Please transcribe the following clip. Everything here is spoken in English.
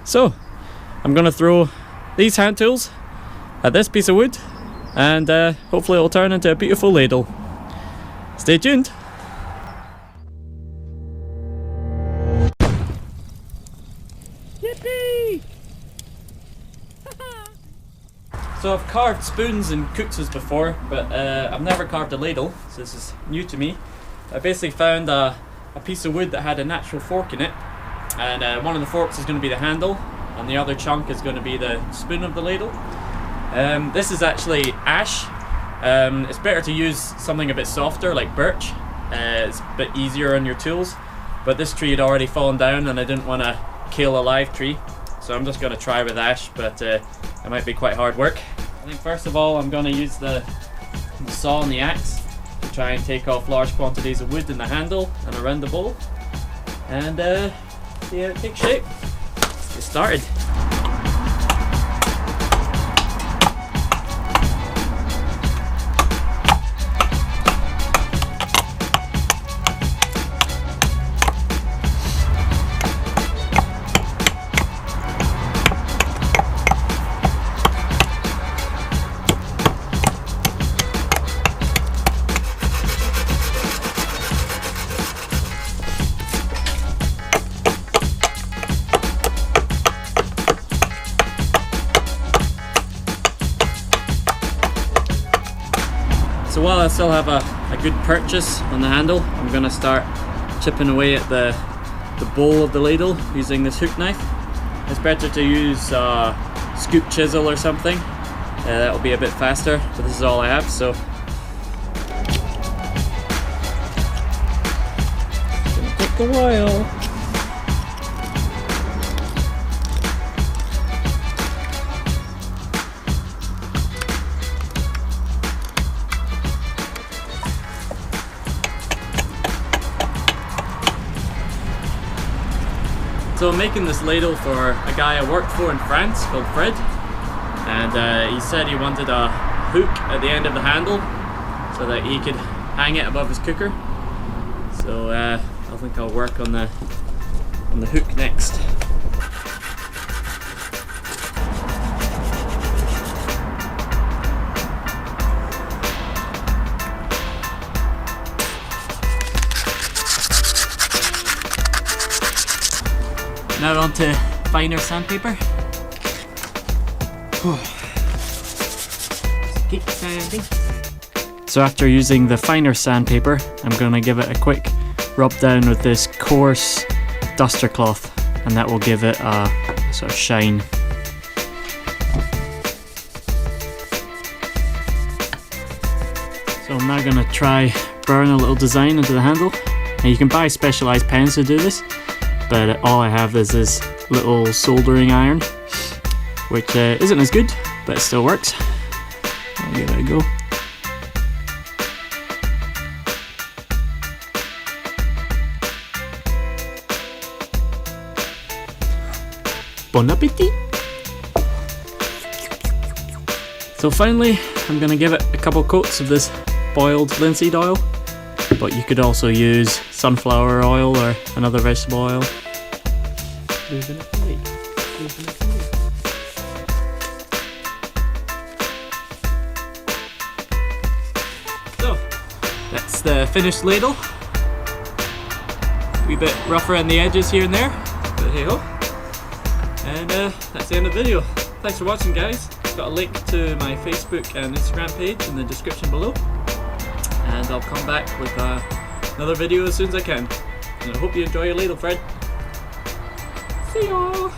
So I'm gonna throw these hand tools at this piece of wood, and hopefully it will turn into a beautiful ladle. Stay tuned. Yippee! So I've carved spoons and kutzes before, but I've never carved a ladle, so this is new to me. I basically found a piece of wood that had a natural fork in it, and one of the forks is going to be the handle, and the other chunk is going to be the spoon of the ladle. This is actually ash. It's better to use something a bit softer like birch. It's a bit easier on your tools, but this tree had already fallen down and I didn't want to kill a live tree, so I'm just going to try with ash, but it might be quite hard work. I think first of all I'm going to use the saw and the axe to try and take off large quantities of wood in the handle and around the bowl, and see how it takes shape. Let's get started. So while I still have a good purchase on the handle, I'm going to start chipping away at the bowl of the ladle using this hook knife. It's better to use a scoop chisel or something, that will be a bit faster, but this is all I have, so it's going to take a while. So I'm making this ladle for a guy I worked for in France called Fred, and he said he wanted a hook at the end of the handle so that he could hang it above his cooker. So I think I'll work on the hook next. Now on to finer sandpaper. Keep sanding. So after using the finer sandpaper, I'm going to give it a quick rub down with this coarse duster cloth, and that will give it a sort of shine. So I'm now going to try burn a little design into the handle. And you can buy specialised pens to do this, but all I have is this little soldering iron, which isn't as good, but it still works. I'll give it a go. Bon appetit! So finally, I'm going to give it a couple coats of this boiled linseed oil, but you could also use sunflower oil or another vegetable oil. So, that's the finished ladle. A wee bit rougher on the edges here and there, but hey ho. And that's the end of the video. Thanks for watching, guys. Got a link to my Facebook and Instagram page in the description below, and I'll come back with another video as soon as I can. And I hope you enjoy your ladle, Fred. See y'all!